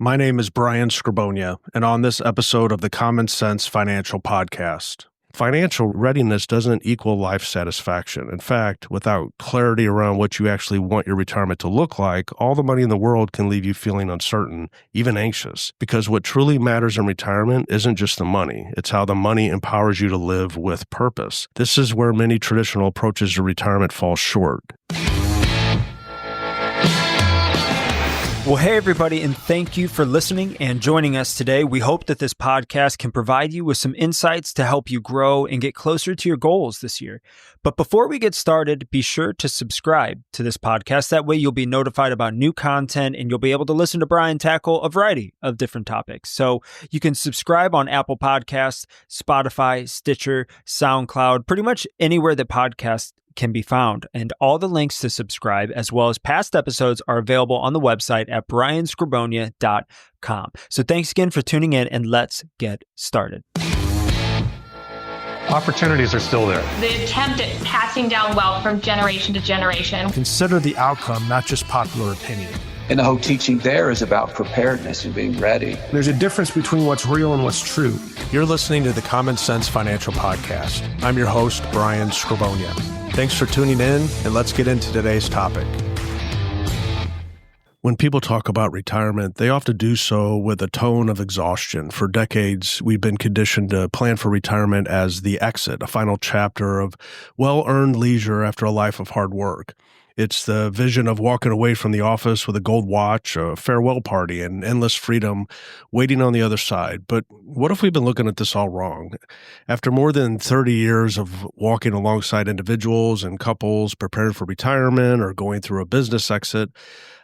My name is Brian Skrobonja, and on this episode of the Common Sense Financial Podcast, financial readiness doesn't equal life satisfaction. In fact, without clarity around what you actually want your retirement to look like, all the money in the world can leave you feeling uncertain, even anxious, because what truly matters in retirement isn't just the money. It's how the money empowers you to live with purpose. This is where many traditional approaches to retirement fall short. Well, hey, everybody, and thank you for listening and joining us today. We hope that this podcast can provide you with some insights to help you grow and get closer to your goals this year. But before we get started, be sure to subscribe to this podcast. That way you'll be notified about new content and you'll be able to listen to Brian tackle a variety of different topics. So you can subscribe on Apple Podcasts, Spotify, Stitcher, SoundCloud, pretty much anywhere that podcasts can be found. And all the links to subscribe, as well as past episodes, are available on the website at brianskrobonja.com. So thanks again for tuning in, and let's get started. Opportunities are still there. The attempt at passing down wealth from generation to generation. Consider the outcome, not just popular opinion. And the whole teaching there is about preparedness and being ready. There's a difference between what's real and what's true. You're listening to the Common Sense Financial Podcast. I'm your host, Brian Skrobonja. Thanks for tuning in, and let's get into today's topic. When people talk about retirement, they often do so with a tone of exhaustion. For decades, we've been conditioned to plan for retirement as the exit, a final chapter of well-earned leisure after a life of hard work. It's the vision of walking away from the office with a gold watch, a farewell party, and endless freedom waiting on the other side. But what if we've been looking at this all wrong? After more than 30 years of walking alongside individuals and couples preparing for retirement or going through a business exit,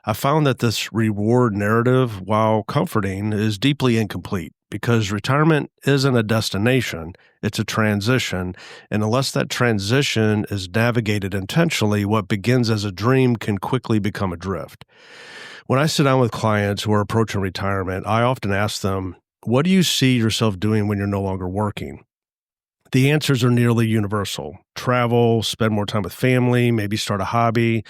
I found that this reward narrative, while comforting, is deeply incomplete. Because retirement isn't a destination, it's a transition. And unless that transition is navigated intentionally, what begins as a dream can quickly become a drift. When I sit down with clients who are approaching retirement, I often ask them, what do you see yourself doing when you're no longer working? The answers are nearly universal. Travel, spend more time with family, maybe start a hobby.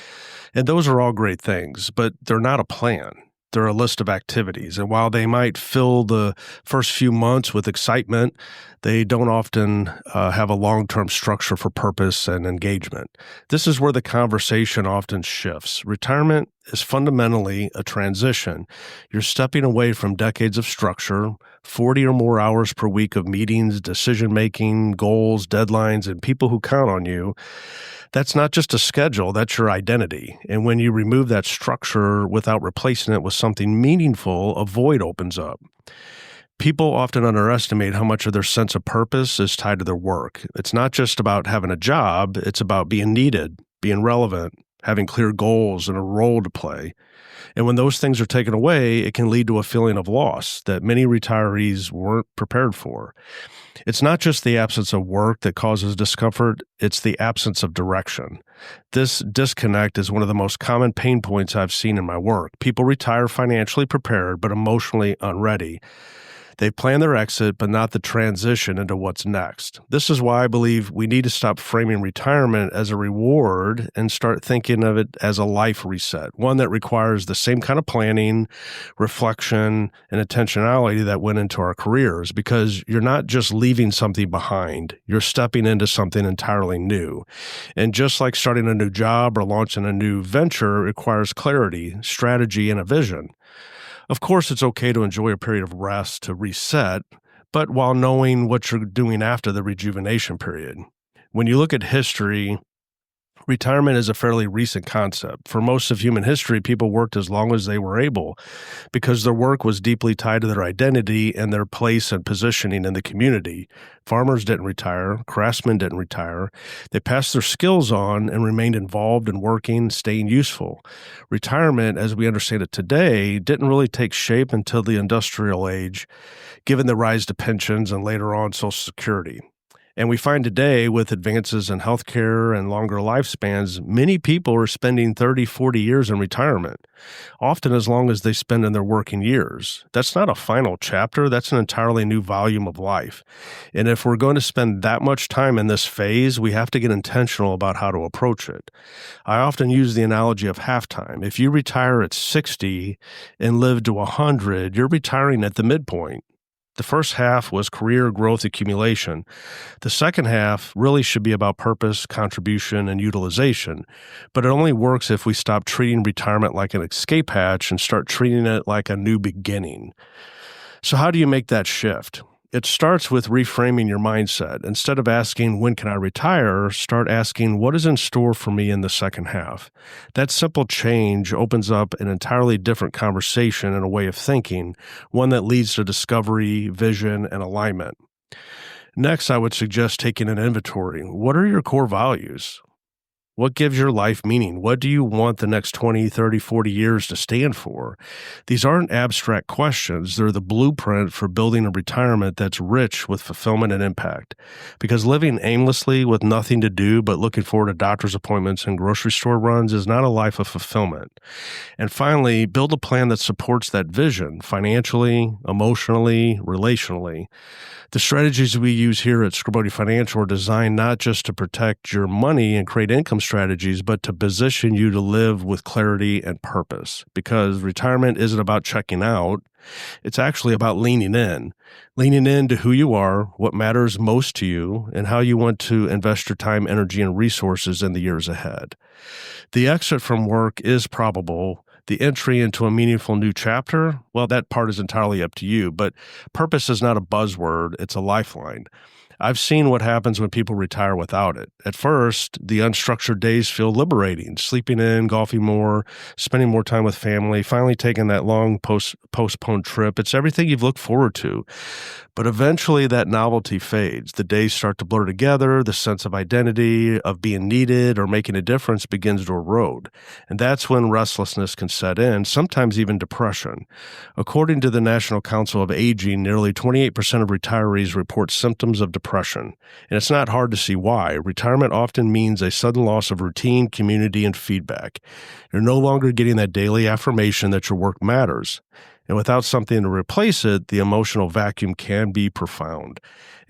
And those are all great things, but they're not a plan. They're a list of activities. And while they might fill the first few months with excitement, they don't often have a long-term structure for purpose and engagement. This is where the conversation often shifts. Retirement is fundamentally a transition. You're stepping away from decades of structure, 40 or more hours per week of meetings, decision-making, goals, deadlines, and people who count on you. That's not just a schedule, that's your identity. And when you remove that structure without replacing it with something meaningful, a void opens up. People often underestimate how much of their sense of purpose is tied to their work. It's not just about having a job, it's about being needed, being relevant, having clear goals and a role to play. And when those things are taken away, it can lead to a feeling of loss that many retirees weren't prepared for. It's not just the absence of work that causes discomfort, it's the absence of direction. This disconnect is one of the most common pain points I've seen in my work. People retire financially prepared, but emotionally unready. They plan their exit, but not the transition into what's next. This is why I believe we need to stop framing retirement as a reward and start thinking of it as a life reset, one that requires the same kind of planning, reflection, and intentionality that went into our careers, because you're not just leaving something behind, you're stepping into something entirely new. And just like starting a new job or launching a new venture requires clarity, strategy, and a vision. Of course, it's okay to enjoy a period of rest to reset, but while knowing what you're doing after the rejuvenation period. When you look at history, retirement is a fairly recent concept. For most of human history, people worked as long as they were able because their work was deeply tied to their identity and their place and positioning in the community. Farmers didn't retire. Craftsmen didn't retire. They passed their skills on and remained involved in working, staying useful. Retirement, as we understand it today, didn't really take shape until the industrial age, given the rise to pensions and later on Social Security. And we find today, with advances in healthcare and longer lifespans, many people are spending 30, 40 years in retirement, often as long as they spend in their working years. That's not a final chapter, that's an entirely new volume of life. And if we're going to spend that much time in this phase, we have to get intentional about how to approach it. I often use the analogy of halftime. If you retire at 60 and live to 100, you're retiring at the midpoint. The first half was career growth accumulation. The second half really should be about purpose, contribution, and utilization. But it only works if we stop treating retirement like an escape hatch and start treating it like a new beginning. So how do you make that shift? It starts with reframing your mindset. Instead of asking, when can I retire? Start asking, what is in store for me in the second half? That simple change opens up an entirely different conversation and a way of thinking, one that leads to discovery, vision, and alignment. Next, I would suggest taking an inventory. What are your core values? What gives your life meaning? What do you want the next 20, 30, 40 years to stand for? These aren't abstract questions. They're the blueprint for building a retirement that's rich with fulfillment and impact. Because living aimlessly with nothing to do but looking forward to doctor's appointments and grocery store runs is not a life of fulfillment. And finally, build a plan that supports that vision financially, emotionally, relationally. The strategies we use here at Skrobonja Financial are designed not just to protect your money and create income strategies, but to position you to live with clarity and purpose. Because retirement isn't about checking out. It's actually about leaning into who you are, what matters most to you, and how you want to invest your time, energy, and resources in the years ahead. The exit from work is probable. The entry into a meaningful new chapter, well, that part is entirely up to you, but purpose is not a buzzword, it's a lifeline. I've seen what happens when people retire without it. At first, the unstructured days feel liberating, sleeping in, golfing more, spending more time with family, finally taking that long postponed trip. It's everything you've looked forward to. But eventually that novelty fades. The days start to blur together. The sense of identity, of being needed or making a difference begins to erode. And that's when restlessness can set in, sometimes even depression. According to the National Council of Aging, nearly 28% of retirees report symptoms of depression. And it's not hard to see why. Retirement often means a sudden loss of routine, community, and feedback. You're no longer getting that daily affirmation that your work matters. And without something to replace it, the emotional vacuum can be profound.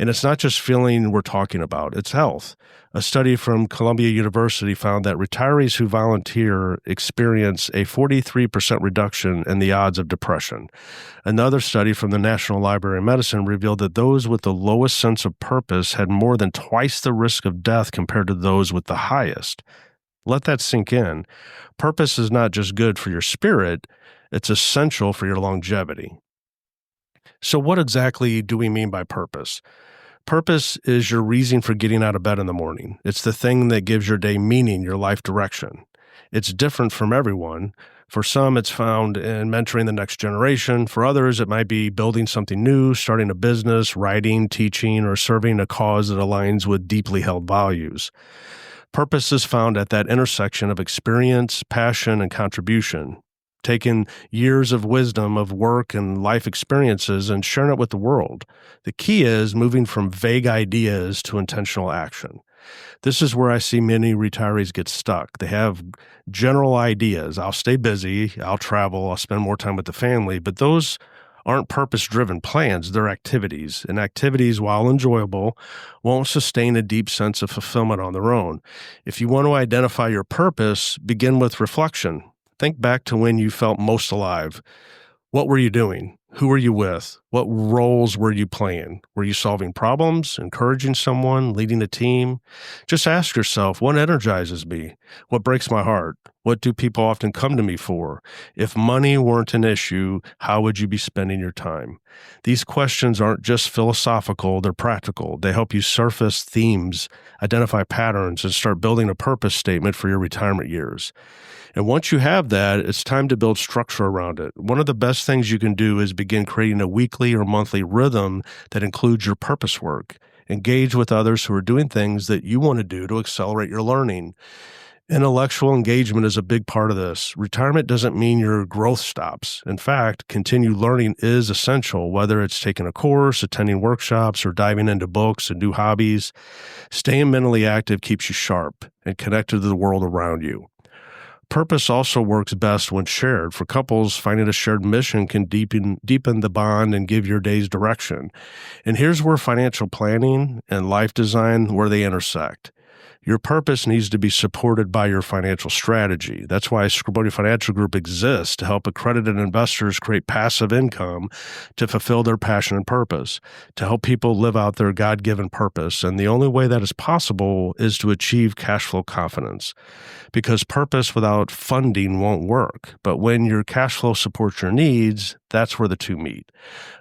And it's not just feeling we're talking about, it's health. A study from Columbia University found that retirees who volunteer experience a 43% reduction in the odds of depression. Another study from the National Library of Medicine revealed that those with the lowest sense of purpose had more than twice the risk of death compared to those with the highest. Let that sink in. Purpose is not just good for your spirit, it's essential for your longevity. So what exactly do we mean by purpose? Purpose is your reason for getting out of bed in the morning. It's the thing that gives your day meaning, your life direction. It's different from everyone. For some, it's found in mentoring the next generation. For others, it might be building something new, starting a business, writing, teaching, or serving a cause that aligns with deeply held values. Purpose is found at that intersection of experience, passion, and contribution. Taking years of wisdom of work and life experiences and sharing it with the world. The key is moving from vague ideas to intentional action. This is where I see many retirees get stuck. They have general ideas. I'll stay busy, I'll travel, I'll spend more time with the family, but those aren't purpose-driven plans, they're activities. And activities, while enjoyable, won't sustain a deep sense of fulfillment on their own. If you want to identify your purpose, begin with reflection. Think back to when you felt most alive. What were you doing? Who were you with? What roles were you playing? Were you solving problems, encouraging someone, leading a team? Just ask yourself, what energizes me? What breaks my heart? What do people often come to me for? If money weren't an issue, how would you be spending your time? These questions aren't just philosophical, they're practical. They help you surface themes, identify patterns, and start building a purpose statement for your retirement years. And once you have that, it's time to build structure around it. One of the best things you can do is begin creating a weekly or monthly rhythm that includes your purpose work. Engage with others who are doing things that you want to do to accelerate your learning. Intellectual engagement is a big part of this. Retirement doesn't mean your growth stops. In fact, continued learning is essential, whether it's taking a course, attending workshops, or diving into books and new hobbies. Staying mentally active keeps you sharp and connected to the world around you. Purpose also works best when shared. For couples, finding a shared mission can deepen the bond and give your days direction. And here's where financial planning and life design, where they intersect. Your purpose needs to be supported by your financial strategy. That's why Skrobonja Financial Group exists, to help accredited investors create passive income to fulfill their passion and purpose, to help people live out their God-given purpose. And the only way that is possible is to achieve cash flow confidence, because purpose without funding won't work. But when your cash flow supports your needs, that's where the two meet.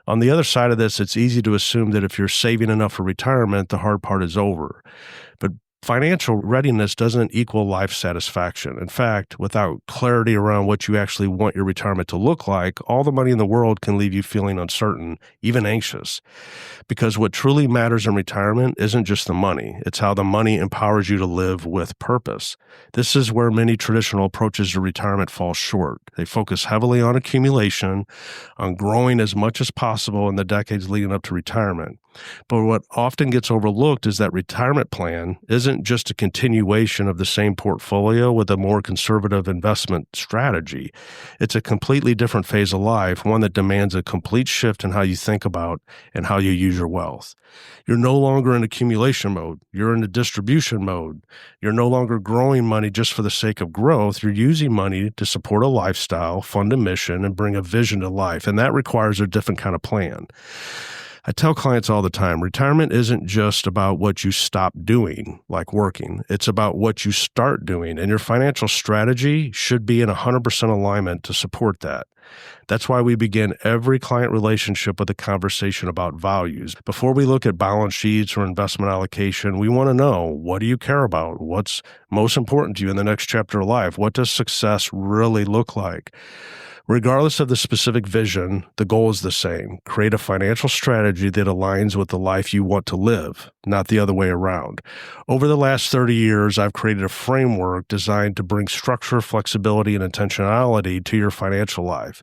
On the other side of this, it's easy to assume that if you're saving enough for retirement, the hard part is over. But financial readiness doesn't equal life satisfaction. In fact, without clarity around what you actually want your retirement to look like, all the money in the world can leave you feeling uncertain, even anxious. Because what truly matters in retirement isn't just the money, it's how the money empowers you to live with purpose. This is where many traditional approaches to retirement fall short. They focus heavily on accumulation, on growing as much as possible in the decades leading up to retirement. But what often gets overlooked is that retirement plan isn't just a continuation of the same portfolio with a more conservative investment strategy. It's a completely different phase of life, one that demands a complete shift in how you think about and how you use your wealth. You're no longer in accumulation mode. You're in a distribution mode. You're no longer growing money just for the sake of growth. You're using money to support a lifestyle, fund a mission, and bring a vision to life. And that requires a different kind of plan. I tell clients all the time, retirement isn't just about what you stop doing, like working. It's about what you start doing, and your financial strategy should be in 100% alignment to support that. That's why we begin every client relationship with a conversation about values. Before we look at balance sheets or investment allocation, we want to know, what do you care about? What's most important to you in the next chapter of life? What does success really look like? Regardless of the specific vision, the goal is the same. Create a financial strategy that aligns with the life you want to live, not the other way around. Over the last 30 years, I've created a framework designed to bring structure, flexibility, and intentionality to your financial life.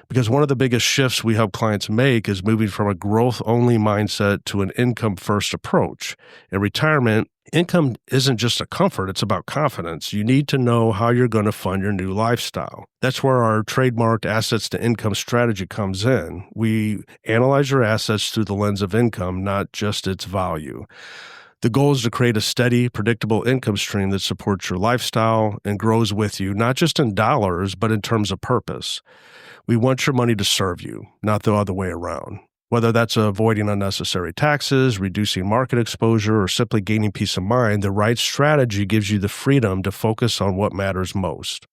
Because one of the biggest shifts we help clients make is moving from a growth-only mindset to an income-first approach. In retirement, income isn't just a comfort, it's about confidence. You need to know how you're going to fund your new lifestyle. That's where our trademarked assets to income strategy comes in. We analyze your assets through the lens of income, not just its value. The goal is to create a steady, predictable income stream that supports your lifestyle and grows with you, not just in dollars, but in terms of purpose. We want your money to serve you, not the other way around. Whether that's avoiding unnecessary taxes, reducing market exposure, or simply gaining peace of mind, the right strategy gives you the freedom to focus on what matters most.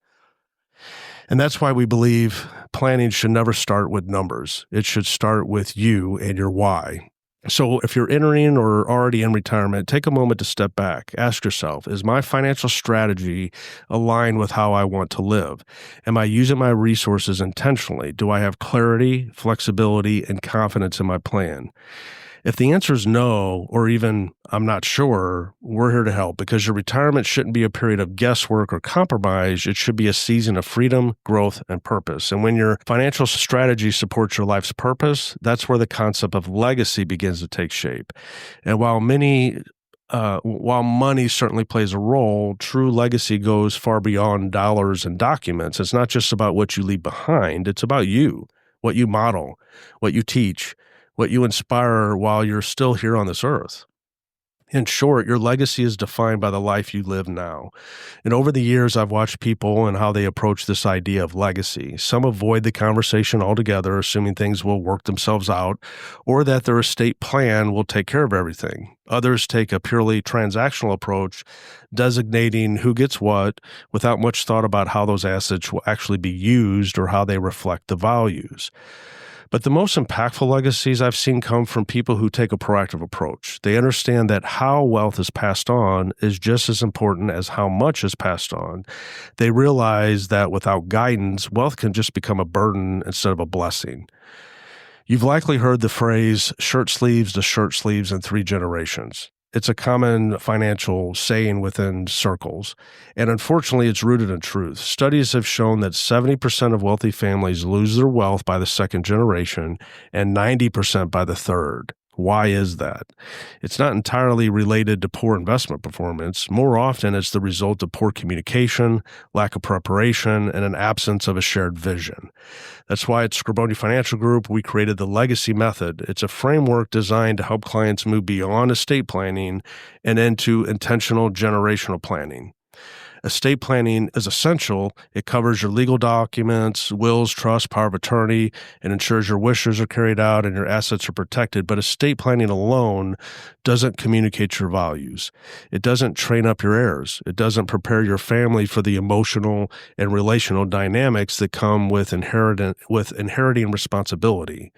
And that's why we believe planning should never start with numbers. It should start with you and your why. So if you're entering or already in retirement, take a moment to step back. Ask yourself, is my financial strategy aligned with how I want to live? Am I using my resources intentionally? Do I have clarity, flexibility, and confidence in my plan? If the answer is no, or even I'm not sure, we're here to help, because your retirement shouldn't be a period of guesswork or compromise. It should be a season of freedom, growth, and purpose. And when your financial strategy supports your life's purpose, that's where the concept of legacy begins to take shape. And while money certainly plays a role, true legacy goes far beyond dollars and documents. It's not just about what you leave behind. It's about you, what you model, what you teach, what you inspire while you're still here on this earth. In short, your legacy is defined by the life you live now. And over the years, I've watched people and how they approach this idea of legacy. Some avoid the conversation altogether, assuming things will work themselves out, or that their estate plan will take care of everything. Others take a purely transactional approach, designating who gets what without much thought about how those assets will actually be used or how they reflect the values. But the most impactful legacies I've seen come from people who take a proactive approach. They understand that how wealth is passed on is just as important as how much is passed on. They realize that without guidance, wealth can just become a burden instead of a blessing. You've likely heard the phrase, shirt sleeves to shirt sleeves in 3 generations. It's a common financial saying within circles, and unfortunately, it's rooted in truth. Studies have shown that 70% of wealthy families lose their wealth by the second generation and 90% by the third. Why is that? It's not entirely related to poor investment performance. More often, it's the result of poor communication, lack of preparation, and an absence of a shared vision. That's why at Skrobonja Financial Group, we created the Legacy Method. It's a framework designed to help clients move beyond estate planning and into intentional generational planning. Estate planning is essential. It covers your legal documents, wills, trust, power of attorney, and ensures your wishes are carried out and your assets are protected. But estate planning alone doesn't communicate your values. It doesn't train up your heirs. It doesn't prepare your family for the emotional and relational dynamics that come with inheriting responsibility.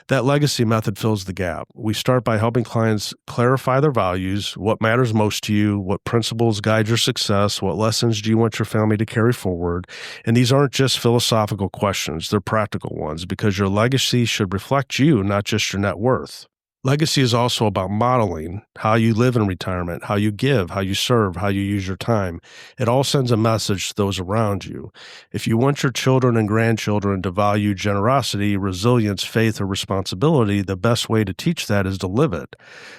That legacy method fills the gap. We start by helping clients clarify their values, what matters most to you, what principles guide your success, what lessons do you want your family to carry forward. And these aren't just philosophical questions, they're practical ones, because your legacy should reflect you, not just your net worth. Legacy is also about modeling how you live in retirement, how you give, how you serve, how you use your time. It all sends a message to those around you. If you want your children and grandchildren to value generosity, resilience, faith, or responsibility, the best way to teach that is to live it.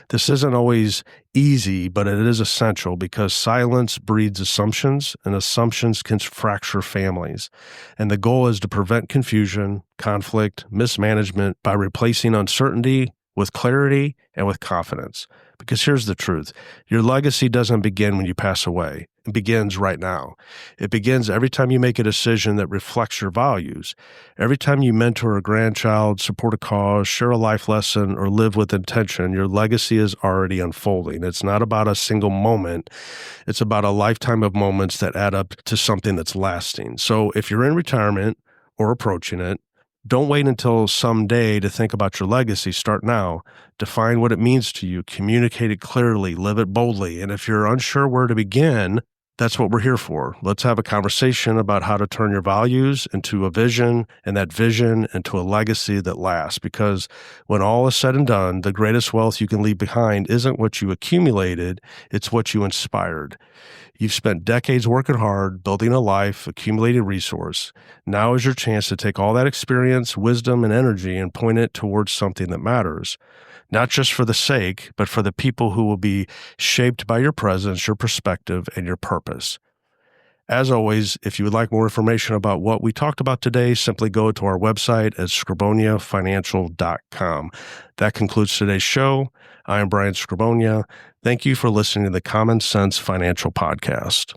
This isn't always easy, but it is essential because silence breeds assumptions, and assumptions can fracture families. And the goal is to prevent confusion, conflict, mismanagement by replacing uncertainty with clarity and with confidence. Because here's the truth. Your legacy doesn't begin when you pass away. It begins right now. It begins every time you make a decision that reflects your values. Every time you mentor a grandchild, support a cause, share a life lesson, or live with intention, your legacy is already unfolding. It's not about a single moment. It's about a lifetime of moments that add up to something that's lasting. So if you're in retirement or approaching it, don't wait until someday to think about your legacy. Start now. Define what it means to you. Communicate it clearly. Live it boldly. And if you're unsure where to begin, that's what we're here for. Let's have a conversation about how to turn your values into a vision and that vision into a legacy that lasts. Because when all is said and done, the greatest wealth you can leave behind isn't what you accumulated, it's what you inspired. You've spent decades working hard, building a life, accumulating resource. Now is your chance to take all that experience, wisdom, and energy and point it towards something that matters. Not just for the sake, but for the people who will be shaped by your presence, your perspective, and your purpose. As always, if you would like more information about what we talked about today, simply go to our website at skrobonjafinancial.com. That concludes today's show. I am Brian Skrobonja. Thank you for listening to the Common Sense Financial Podcast.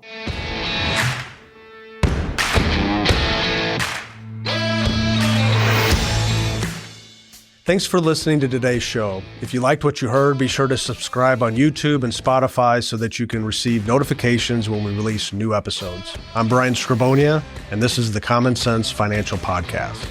Thanks for listening to today's show. If you liked what you heard, be sure to subscribe on YouTube and Spotify so that you can receive notifications when we release new episodes. I'm Brian Skrobonja, and this is the Common Sense Financial Podcast.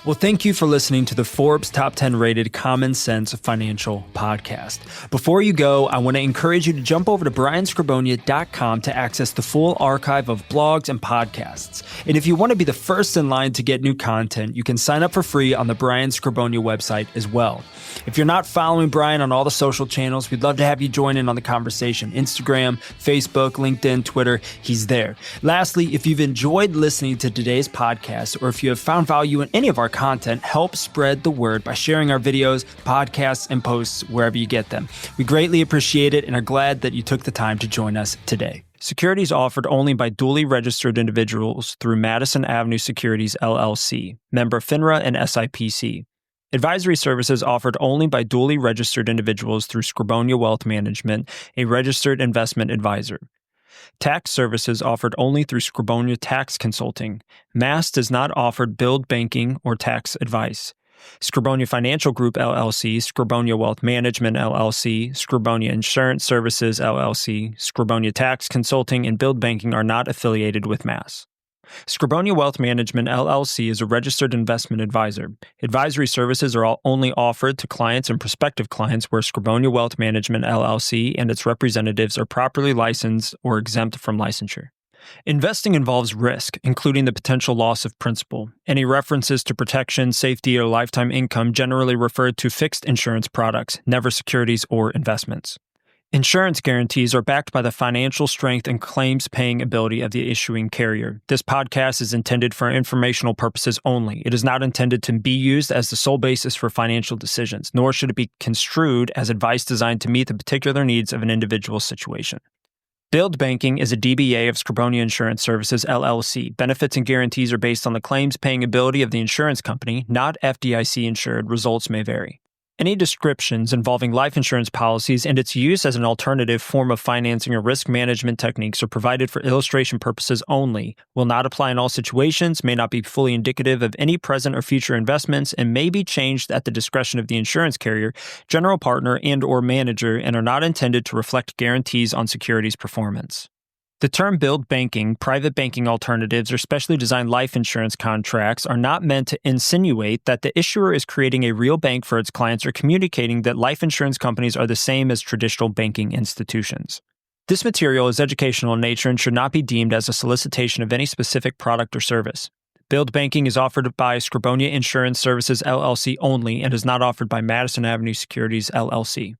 Well, thank you for listening to the Forbes Top 10 rated Common Sense Financial Podcast. Before you go, I want to encourage you to jump over to brianskrobonja.com to access the full archive of blogs and podcasts. And if you want to be the first in line to get new content, you can sign up for free on the Brian Skrobonja website as well. If you're not following Brian on all the social channels, we'd love to have you join in on the conversation. Instagram, Facebook, LinkedIn, Twitter, he's there. Lastly, if you've enjoyed listening to today's podcast, or if you have found value in any of our content, help spread the word by sharing our videos, podcasts, and posts wherever you get them. We greatly appreciate it and are glad that you took the time to join us today. Securities offered only by duly registered individuals through Madison Avenue Securities, LLC, member FINRA and SIPC. Advisory services offered only by duly registered individuals through Skrobonja Wealth Management, a registered investment advisor. Tax services offered only through Skrobonja Tax Consulting. Mass does not offer billed banking or tax advice. Skrobonja Financial Group, LLC, Skrobonja Wealth Management, LLC, Skrobonja Insurance Services, LLC, Skrobonja Tax Consulting, and billed banking are not affiliated with Mass. Skrobonja Wealth Management, LLC is a registered investment advisor. Advisory services are only offered to clients and prospective clients where Skrobonja Wealth Management, LLC and its representatives are properly licensed or exempt from licensure. Investing involves risk, including the potential loss of principal. Any references to protection, safety, or lifetime income generally refer to fixed insurance products, never securities or investments. Insurance guarantees are backed by the financial strength and claims-paying ability of the issuing carrier. This podcast is intended for informational purposes only. It is not intended to be used as the sole basis for financial decisions, nor should it be construed as advice designed to meet the particular needs of an individual situation. Build Banking is a DBA of Skrobonja Insurance Services, LLC. Benefits and guarantees are based on the claims-paying ability of the insurance company, not FDIC-insured. Results may vary. Any descriptions involving life insurance policies and its use as an alternative form of financing or risk management techniques are provided for illustration purposes only, will not apply in all situations, may not be fully indicative of any present or future investments, and may be changed at the discretion of the insurance carrier, general partner, and/or manager, and are not intended to reflect guarantees on securities performance. The term build banking, private banking alternatives, or specially designed life insurance contracts are not meant to insinuate that the issuer is creating a real bank for its clients or communicating that life insurance companies are the same as traditional banking institutions. This material is educational in nature and should not be deemed as a solicitation of any specific product or service. Build Banking is offered by Skrobonja Insurance Services, LLC only and is not offered by Madison Avenue Securities, LLC.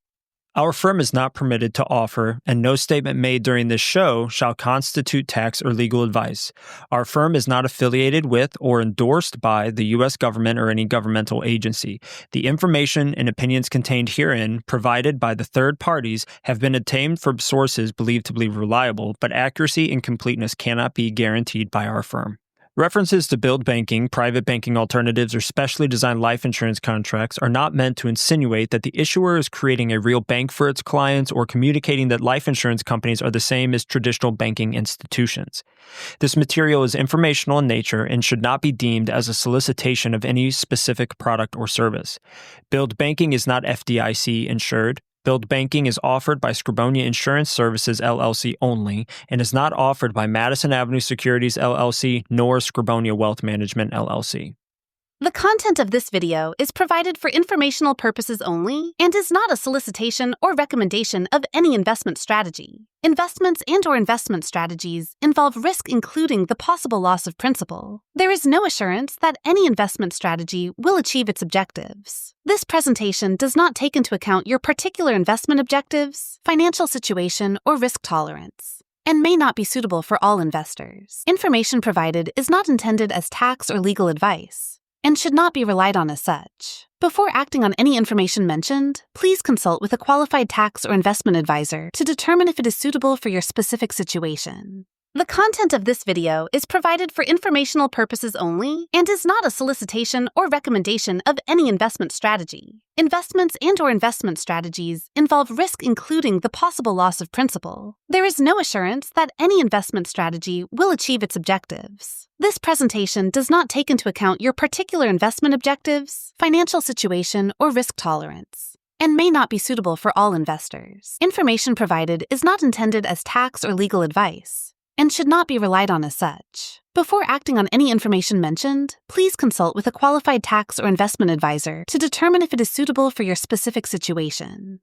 Our firm is not permitted to offer, and no statement made during this show shall constitute tax or legal advice. Our firm is not affiliated with or endorsed by the U.S. government or any governmental agency. The information and opinions contained herein, provided by the third parties, have been obtained from sources believed to be reliable, but accuracy and completeness cannot be guaranteed by our firm. References to build banking, private banking alternatives, or specially designed life insurance contracts are not meant to insinuate that the issuer is creating a real bank for its clients or communicating that life insurance companies are the same as traditional banking institutions. This material is informational in nature and should not be deemed as a solicitation of any specific product or service. Build Banking is not FDIC insured. Build Banking is offered by Skrobonja Insurance Services, LLC only and is not offered by Madison Avenue Securities, LLC, nor Skrobonja Wealth Management, LLC. The content of this video is provided for informational purposes only and is not a solicitation or recommendation of any investment strategy. Investments and/or investment strategies involve risk, including the possible loss of principal. There is no assurance that any investment strategy will achieve its objectives. This presentation does not take into account your particular investment objectives, financial situation, or risk tolerance, and may not be suitable for all investors. Information provided is not intended as tax or legal advice and should not be relied on as such. Before acting on any information mentioned, please consult with a qualified tax or investment advisor to determine if it is suitable for your specific situation. The content of this video is provided for informational purposes only and is not a solicitation or recommendation of any investment strategy. Investments and/or investment strategies involve risk, including the possible loss of principal. There is no assurance that any investment strategy will achieve its objectives. This presentation does not take into account your particular investment objectives, financial situation, or risk tolerance, and may not be suitable for all investors. Information provided is not intended as tax or legal advice and should not be relied on as such. Before acting on any information mentioned, please consult with a qualified tax or investment advisor to determine if it is suitable for your specific situation.